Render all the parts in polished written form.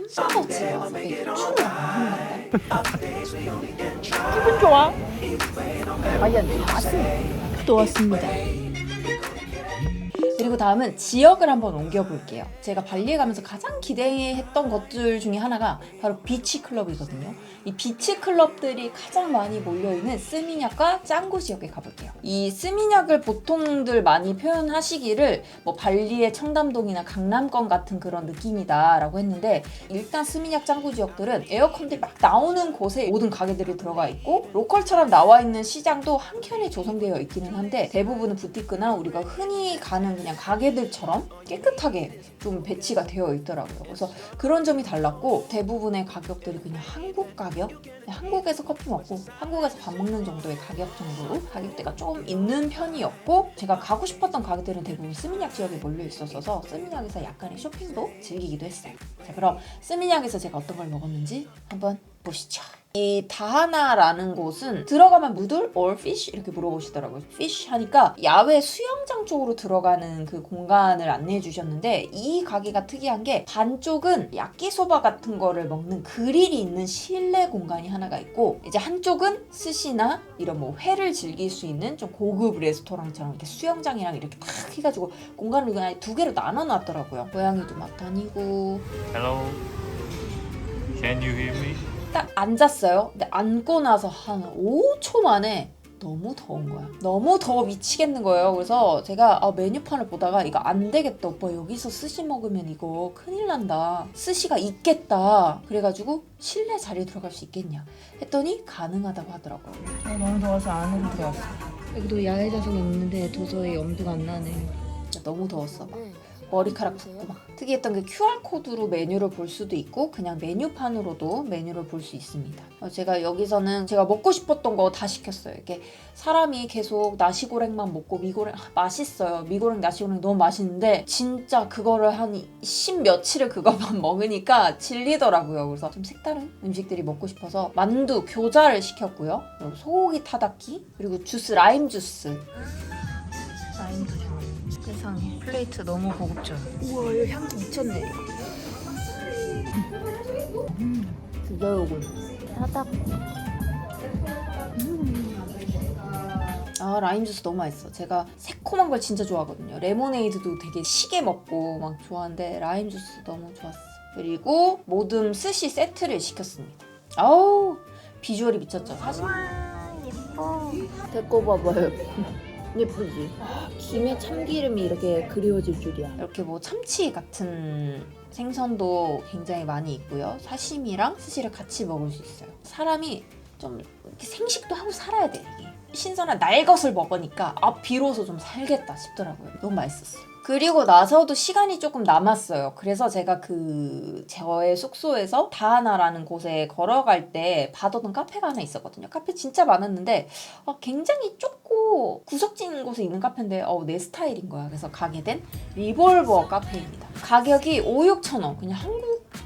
씻어 집에 와서 되게 추를 안 한다. 기분 좋아. 과연 왔습니다. 또 왔습니다. 그리고 다음은 지역을 한번 옮겨볼게요. 제가 발리에 가면서 가장 기대했던 것들 중에 하나가 바로 비치 클럽이거든요. 이 비치 클럽들이 가장 많이 몰려있는 스미냑과 짱구 지역에 가볼게요. 이 스미냑을 보통들 많이 표현하시기를 뭐 발리의 청담동이나 강남권 같은 그런 느낌이다 라고 했는데, 일단 스미냑 짱구 지역들은 에어컨들이 막 나오는 곳에 모든 가게들이 들어가 있고 로컬처럼 나와 있는 시장도 한켠에 조성되어 있기는 한데, 대부분은 부티크나 우리가 흔히 가는 그냥 가게들처럼 깨끗하게 좀 배치가 되어 있더라고요. 그래서 그런 점이 달랐고, 대부분의 가격들이 그냥 한국 가격? 한국에서 커피 먹고 한국에서 밥 먹는 정도의 가격 정도로 가격대가 조금 있는 편이었고, 제가 가고 싶었던 가게들은 대부분 스미냑 지역에 몰려 있었어서 스미냑에서 약간의 쇼핑도 즐기기도 했어요. 자, 그럼 스미냑에서 제가 어떤 걸 먹었는지 한번 보시죠. 이 다하나라는 곳은 들어가면 무들 or fish 이렇게 물어보시더라고요. fish 하니까 야외 수영장 쪽으로 들어가는 그 공간을 안내해 주셨는데, 이 가게가 특이한 게 반쪽은 야끼소바 같은 거를 먹는 그릴이 있는 실내 공간이 하나가 있고, 이제 한쪽은 스시나 이런 뭐 회를 즐길 수 있는 좀 고급 레스토랑처럼 이렇게 수영장이랑 이렇게 탁 해가지고 공간을 그냥 두 개로 나눠 놨더라고요. 고양이도 막 다니고. Hello. Can you hear me? 딱 앉았어요. 근데 앉고 나서 한 5초 만에 너무 더운 거야. 너무 더워 미치겠는 거예요. 그래서 제가 메뉴판을 보다가 이거 안 되겠다. 오빠 여기서 스시 먹으면 이거 큰일 난다. 스시가 있겠다. 그래가지고 실내 자리에 들어갈 수 있겠냐 했더니 가능하다고 하더라고요. 너무 더워서 안으로 들어왔어. 여기도 야외 좌석이 있는데 도저히 엄두가 안 나네. 너무 더웠어. 막. 머리카락 붓고 막. 특이했던 게 QR코드로 메뉴를 볼 수도 있고 그냥 메뉴판으로도 메뉴를 볼 수 있습니다. 제가 여기서는 제가 먹고 싶었던 거 다 시켰어요. 이렇게 사람이 계속 나시고랭만 먹고 미고랭 맛있어요. 미고랭 나시고랭 너무 맛있는데 진짜 그거를 한 10 며칠을 그것만 먹으니까 질리더라고요. 그래서 좀 색다른 음식들이 먹고 싶어서 만두, 교자를 시켰고요. 그리고 소고기 타다키, 그리고 주스, 라임 주스. 라임 주스. 세상에 플레이트 너무 고급져. 우와 이 향기 미쳤네. 진짜 요건 따닥. 아 라임 주스 너무 맛있어. 제가 새콤한 걸 진짜 좋아하거든요. 레모네이드도 되게 시게 먹고 막 좋아하는데 라임 주스 너무 좋았어. 그리고 모듬 스시 세트를 시켰습니다. 아우 비주얼이 미쳤죠. 사실 예뻐. 데리고 봐봐요. 예쁘지? 김에 참기름이 이렇게 그리워질 줄이야. 이렇게 뭐 참치 같은 생선도 굉장히 많이 있고요. 사시미랑 스시를 같이 먹을 수 있어요. 사람이 좀 이렇게 생식도 하고 살아야 돼. 이게. 신선한 날 것을 먹으니까 비로소 좀 살겠다 싶더라고요. 너무 맛있었어요. 그리고 나서도 시간이 조금 남았어요. 그래서 제가 저의 숙소에서 다하나라는 곳에 걸어갈 때 받았던 카페가 하나 있었거든요. 카페 진짜 많았는데 굉장히 좁고 구석진 곳에 있는 카페인데 내 스타일인 거야. 그래서 가게 된 리볼버 카페입니다. 가격이 5,000~6,000원.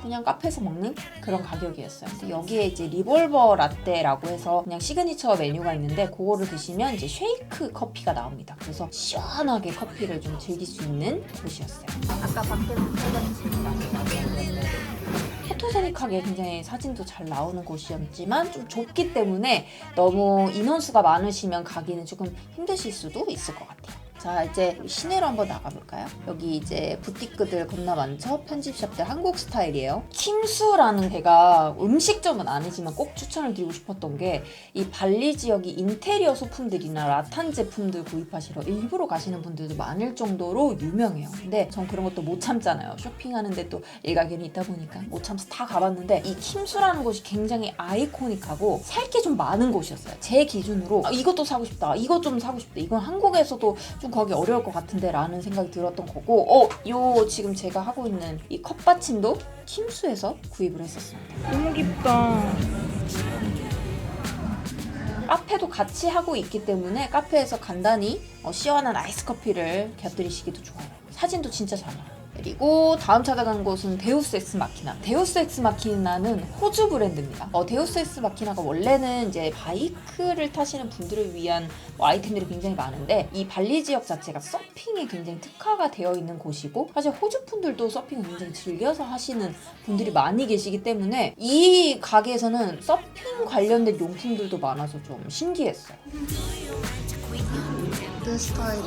그냥 카페에서 먹는 그런 가격이었어요. 근데 여기에 이제 리볼버 라떼라고 해서 그냥 시그니처 메뉴가 있는데 그거를 드시면 이제 쉐이크 커피가 나옵니다. 그래서 시원하게 커피를 좀 즐길 수 있는 곳이었어요. 아까 밖에서 포토제닉하게 굉장히 사진도 잘 나오는 곳이었지만 좀 좁기 때문에 너무 인원수가 많으시면 가기는 조금 힘드실 수도 있을 것 같아요. 자 이제 시내로 한번 나가볼까요? 여기 이제 부티크들 겁나 많죠? 편집샵들 한국 스타일이에요. 킴수라는 데가 음식점은 아니지만 꼭 추천을 드리고 싶었던 게 이 발리 지역이 인테리어 소품들이나 라탄 제품들 구입하시러 일부러 가시는 분들도 많을 정도로 유명해요. 근데 전 그런 것도 못 참잖아요. 쇼핑하는데 또 일가견이 있다 보니까 못 참아서 다 가봤는데 이 킴수라는 곳이 굉장히 아이코닉하고 살 게 좀 많은 곳이었어요. 제 기준으로 이것도 사고 싶다, 이것 좀 사고 싶다, 이건 한국에서도 좀 구하기 어려울 것 같은데 라는 생각이 들었던 거고 요 지금 제가 하고 있는 이 컵받침도 킴수에서 구입을 했었습니다. 너무 깊다. 카페도 같이 하고 있기 때문에 카페에서 간단히 시원한 아이스 커피를 곁들이시기도 좋아요. 사진도 진짜 잘 나와요. 그리고 다음 찾아간 곳은 데우스 엑스 마키나. 데우스 엑스 마키나는 호주 브랜드입니다. 데우스 엑스 마키나가 원래는 이제 바이크를 타시는 분들을 위한 아이템들이 굉장히 많은데 이 발리 지역 자체가 서핑에 굉장히 특화가 되어 있는 곳이고 사실 호주 분들도 서핑을 굉장히 즐겨서 하시는 분들이 많이 계시기 때문에 이 가게에서는 서핑 관련된 용품들도 많아서 좀 신기했어요. 내 스타일이.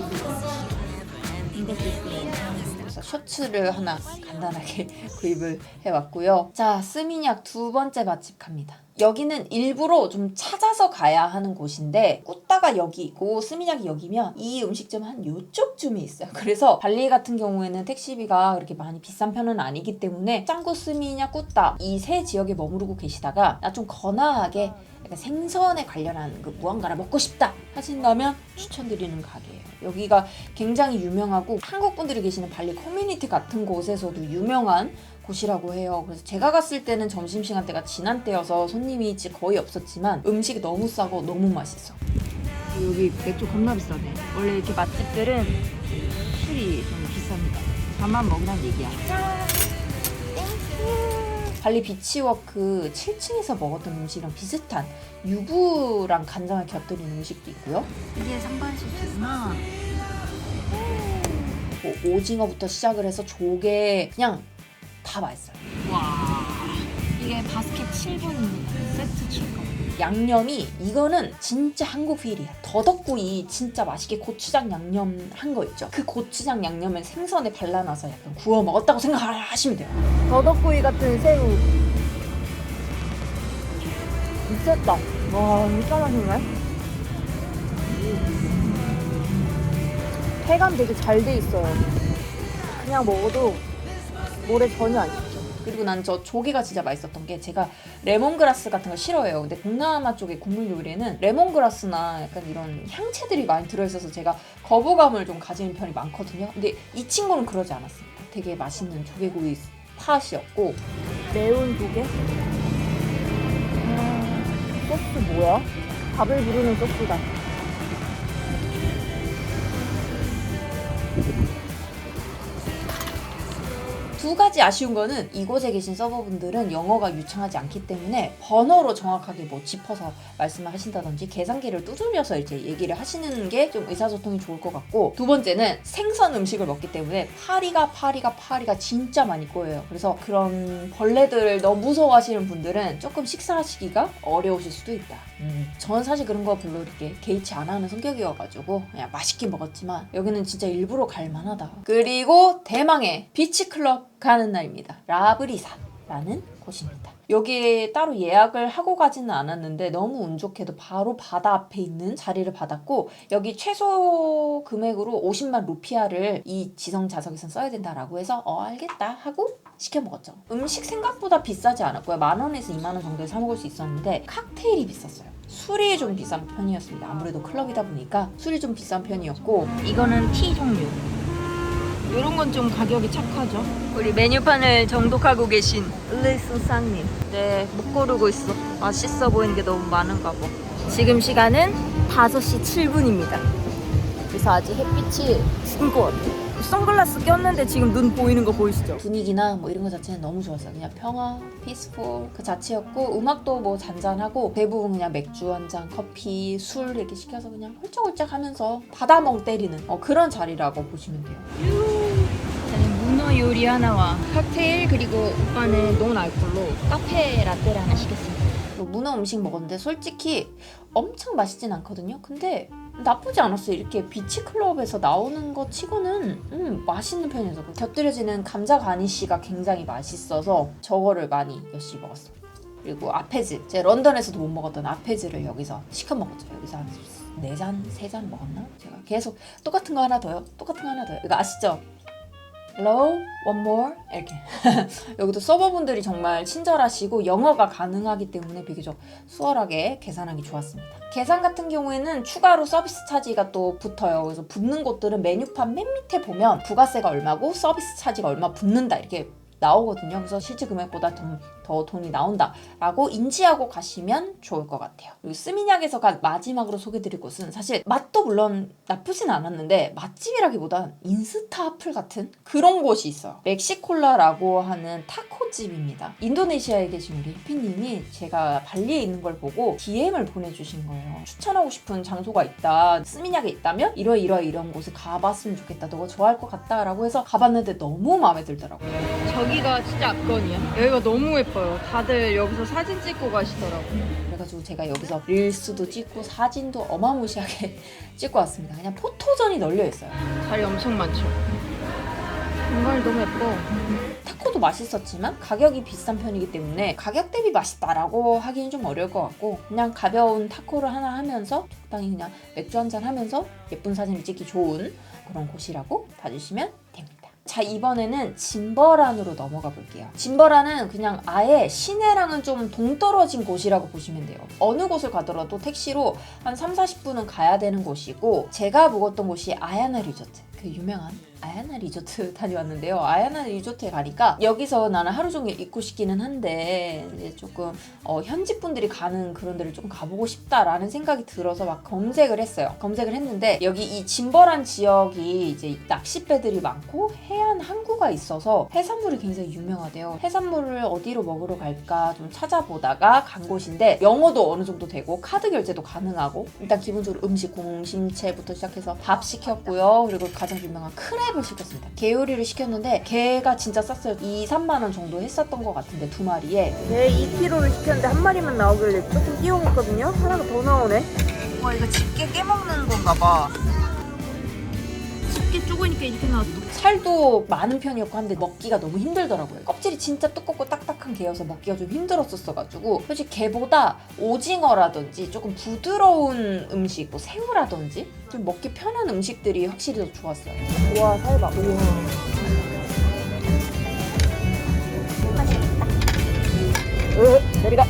그래서 셔츠를 하나 간단하게 구입을 해왔고요. 자, 스미냑 두 번째 맛집 갑니다. 여기는 일부러 좀 찾아서 가야 하는 곳인데 꾸따가 여기 있고 스미냑이 여기면 이 음식점은 한 요쪽쯤에 있어요. 그래서 발리 같은 경우에는 택시비가 그렇게 많이 비싼 편은 아니기 때문에 짱구, 스미냑, 꾸따 이 세 지역에 머무르고 계시다가 나 좀 건아하게 약간 생선에 관련한 그 무언가를 먹고 싶다 하신다면 추천드리는 가게예요. 여기가 굉장히 유명하고 한국 분들이 계시는 발리 커뮤니티 같은 곳에서도 유명한 곳이라고 해요. 그래서 제가 갔을 때는 점심시간대가 지난 때여서 손님이 거의 없었지만 음식이 너무 싸고 너무 맛있어. 여기 맥주 겁나 비싸네. 원래 이렇게 맛집들은 술이 좀 비쌉니다. 밥만 먹으란 얘기야. 발리 비치워크 7층에서 먹었던 음식이랑 비슷한 유부랑 간장을 곁들인 음식도 있고요. 이게 상반소스구나. 뭐 오징어부터 시작을 해서 조개 그냥 다 맛있어요. 와. 이게 바스켓 7분입니다. 세트 7분. 양념이 이거는 진짜 한국 필이야. 더덕구이 진짜 맛있게 고추장 양념 한 거 있죠. 그 고추장 양념을 생선에 발라놔서 약간 구워 먹었다고 생각하시면 돼요. 더덕구이 같은 새우 미쳤다. 와 진짜 맛있네. 해감 되게 잘 돼 있어요. 그냥 먹어도 모래 전혀 안 씹죠. 그리고 난 저 조개가 진짜 맛있었던 게 제가 레몬그라스 같은 거 싫어해요. 근데 동남아 쪽의 국물 요리에는 레몬그라스나 약간 이런 향채들이 많이 들어있어서 제가 거부감을 좀 가지는 편이 많거든요. 근데 이 친구는 그러지 않았습니다. 되게 맛있는 조개구이 팥이었고 매운 조개? 소스 뭐야? 밥을 부르는 소스다. 두 가지 아쉬운 거는 이곳에 계신 서버분들은 영어가 유창하지 않기 때문에 번호로 정확하게 뭐 짚어서 말씀을 하신다든지 계산기를 두드려서 이제 얘기를 하시는 게 좀 의사소통이 좋을 것 같고 두 번째는 생선 음식을 먹기 때문에 파리가 진짜 많이 꼬여요. 그래서 그런 벌레들 너무 무서워하시는 분들은 조금 식사하시기가 어려우실 수도 있다. 전 사실 그런 거 별로 이렇게 개의치 안 하는 성격이어가지고 그냥 맛있게 먹었지만 여기는 진짜 일부러 갈 만하다. 그리고 대망의 비치클럽 가는 날입니다. 라브리사라는 곳입니다. 여기에 따로 예약을 하고 가지는 않았는데 너무 운 좋게도 바로 바다 앞에 있는 자리를 받았고 여기 최소 금액으로 50만 루피아를 이 지성자석에선 써야 된다라고 해서 알겠다 하고 시켜 먹었죠. 음식 생각보다 비싸지 않았고요. 10,000원에서 20,000원 정도에 사 먹을 수 있었는데 칵테일이 비쌌어요. 술이 좀 비싼 편이었습니다. 아무래도 클럽이다 보니까 술이 좀 비싼 편이었고 이거는 티 종류. 이런 건 좀 가격이 착하죠. 우리 메뉴판을 정독하고 계신 을리수상님. 네, 못 고르고 있어. 맛있어 보이는 게 너무 많은가 봐. 지금 시간은 5시 7분입니다. 그래서 아직 햇빛이 죽을 것 같아요. 선글라스 꼈는데 지금 눈 보이는 거 보이시죠? 분위기나 뭐 이런 거 자체는 너무 좋았어요. 그냥 평화, 피스풀 그 자체였고 음악도 뭐 잔잔하고 대부분 그냥 맥주 한 잔, 커피, 술 이렇게 시켜서 그냥 홀짝홀짝 하면서 바다멍 때리는 그런 자리라고 보시면 돼요. 저는 문어 요리 하나와 칵테일 그리고 오빠는 논 알콜로 카페 라떼를 하나 시켰습니다. 문어 음식 먹었는데 솔직히 엄청 맛있진 않거든요. 근데 나쁘지 않았어요. 이렇게 비치클럽에서 나오는 거 치고는 맛있는 편이어서 곁들여지는 감자 가니쉬가 굉장히 맛있어서 저거를 많이 열심히 먹었습니다. 그리고 아페즈, 제가 런던에서도 못 먹었던 아페즈를 여기서 시켜 먹었죠. 여기서 한 4잔, 3잔 먹었나? 제가 계속 똑같은 거 하나 더요. 똑같은 거 하나 더요. 이거 아시죠? Hello, one more 이렇게 여기도 서버분들이 정말 친절하시고 영어가 가능하기 때문에 비교적 수월하게 계산하기 좋았습니다. 계산 같은 경우에는 추가로 서비스 차지가 또 붙어요. 그래서 붙는 곳들은 메뉴판 맨 밑에 보면 부가세가 얼마고 서비스 차지가 얼마 붙는다 이렇게 나오거든요. 그래서 실제 금액보다 더 돈이 나온다라고 인지하고 가시면 좋을 것 같아요. 그리고 스미냑에서 마지막으로 소개드릴 곳은 사실 맛도 물론 나쁘진 않았는데 맛집이라기보단 인스타 핫플 같은 그런 곳이 있어요. 멕시콜라라고 하는 타코집입니다. 인도네시아에 계신 우리 해피님이 제가 발리에 있는 걸 보고 DM을 보내주신 거예요. 추천하고 싶은 장소가 있다. 스미냑에 있다면 이런 곳에 가봤으면 좋겠다. 너가 좋아할 것 같다 라고 해서 가봤는데 너무 마음에 들더라고요. 저기가 진짜 압권이야. 여기가 너무 예뻐요. 다들 여기서 사진 찍고 가시더라고요. 그래가지고 제가 여기서 릴스도 찍고 사진도 어마무시하게 찍고 왔습니다. 그냥 포토전이 널려있어요. 자리 엄청 많죠. 정말 너무 예뻐. 타코도 맛있었지만 가격이 비싼 편이기 때문에 가격 대비 맛있다라고 하기는 좀 어려울 것 같고 그냥 가벼운 타코를 하나 하면서 적당히 그냥 맥주 한잔 하면서 예쁜 사진을 찍기 좋은 그런 곳이라고 봐주시면 됩니다. 자, 이번에는 짐버란으로 넘어가 볼게요. 짐버란은 그냥 아예 시내랑은 좀 동떨어진 곳이라고 보시면 돼요. 어느 곳을 가더라도 택시로 한 30-40분은 가야 되는 곳이고 제가 묵었던 곳이 아야나 리조트, 그 유명한 아야나 리조트 다녀왔는데요. 아야나 리조트에 가니까 여기서 나는 하루 종일 있고 싶기는 한데 이제 조금 현지 분들이 가는 그런 데를 좀 가보고 싶다라는 생각이 들어서 막 검색을 했어요. 검색을 했는데 여기 이 짐버란 지역이 이제 낚싯배들이 많고 해안 항구가 있어서 해산물이 굉장히 유명하대요. 해산물을 어디로 먹으러 갈까 좀 찾아보다가 간 곳인데 영어도 어느 정도 되고 카드 결제도 가능하고 일단 기본적으로 음식 공심채부터 시작해서 밥 시켰고요. 그리고 가장 유명한 크랩을 시켰습니다. 게 요리를 시켰는데 게가 진짜 쌌어요. 2-3만 원 정도 했었던 것 같은데 2마리에 게 2kg를 시켰는데 한 마리만 나오길래 조금 띄워 먹거든요. 하나가 더 나오네. 와, 이거 집게 깨먹는 건가 봐. 집게 쪼그니까 이렇게 나왔어. 살도 많은 편이었고 한데 먹기가 너무 힘들더라고요. 껍질이 진짜 두껍고 딱딱한 게여서 먹기가 좀 힘들었었어가지고 솔직히 게보다 오징어라든지 조금 부드러운 음식, 뭐 새우라든지 좀 먹기 편한 음식들이 확실히 더 좋았어요. 우와, 살봐. 우와. 내리가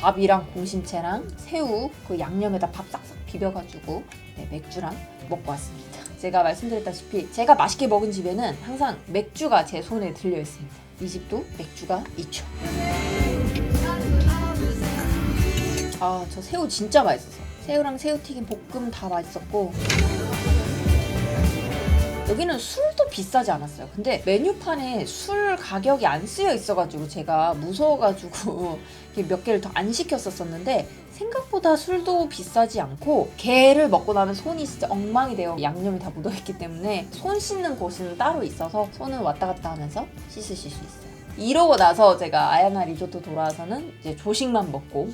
밥이랑 공심채랑 새우 그 양념에다 밥 싹싹 비벼가지고 맥주랑 먹고 왔습니다. 제가 말씀드렸다시피 제가 맛있게 먹은 집에는 항상 맥주가 제 손에 들려 있습니다. 이 집도 맥주가 있죠. 아, 저 새우 진짜 맛있었어요. 새우랑 새우튀김 볶음 다 맛있었고 여기는 술도 비싸지 않았어요. 근데 메뉴판에 술 가격이 안 쓰여 있어가지고 제가 무서워가지고 몇 개를 더 안 시켰었는데 생각보다 술도 비싸지 않고 게를 먹고 나면 손이 진짜 엉망이 돼요. 양념이 다 묻어있기 때문에 손 씻는 곳은 따로 있어서 손은 왔다 갔다 하면서 씻으실 수 있어요. 이러고 나서 제가 아야나 리조트 돌아와서는 이제 조식만 먹고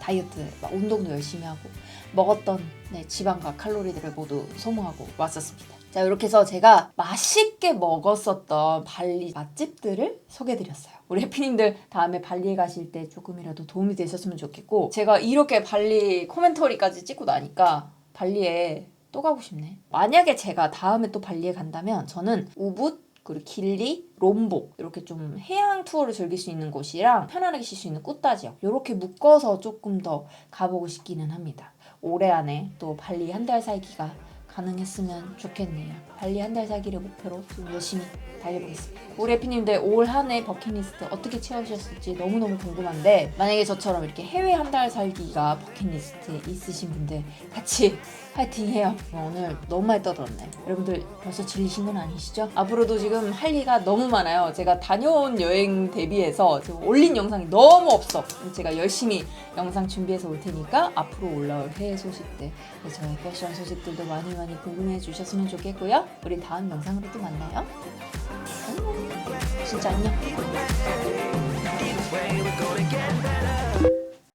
다이어트 운동도 열심히 하고 먹었던 지방과 칼로리들을 모두 소모하고 왔었습니다. 자, 이렇게 해서 제가 맛있게 먹었었던 발리 맛집들을 소개해드렸어요. 우리 해피님들 다음에 발리에 가실 때 조금이라도 도움이 되셨으면 좋겠고 제가 이렇게 발리 코멘터리까지 찍고 나니까 발리에 또 가고 싶네. 만약에 제가 다음에 또 발리에 간다면 저는 우붓 그리고 길리, 롬복 이렇게 좀 해양 투어를 즐길 수 있는 곳이랑 편안하게 쉴 수 있는 꾸따 지역 이렇게 묶어서 조금 더 가보고 싶기는 합니다. 올해 안에 또 발리 한 달 살기가 가능했으면 좋겠네요. 발리 한 달 살기를 목표로 좀 열심히 달려보겠습니다. 우리 해피님들 올 한 해 버킷리스트 어떻게 채우셨을지 너무너무 궁금한데 만약에 저처럼 이렇게 해외 한 달 살기가 버킷리스트에 있으신 분들 같이 파이팅해요. 오늘 너무 많이 떠들었네. 여러분들 벌써 질리신 건 아니시죠? 앞으로도 지금 할 얘기가 너무 많아요. 제가 다녀온 여행 대비해서 지금 올린 영상이 너무 없어. 제가 열심히 영상 준비해서 올 테니까 앞으로 올라올 해외 소식들 저의 패션 소식들도 많이 궁금해 주셨으면 좋겠고요. 우리 다음 영상으로 또 만나요. 안녕. 진짜 안녕.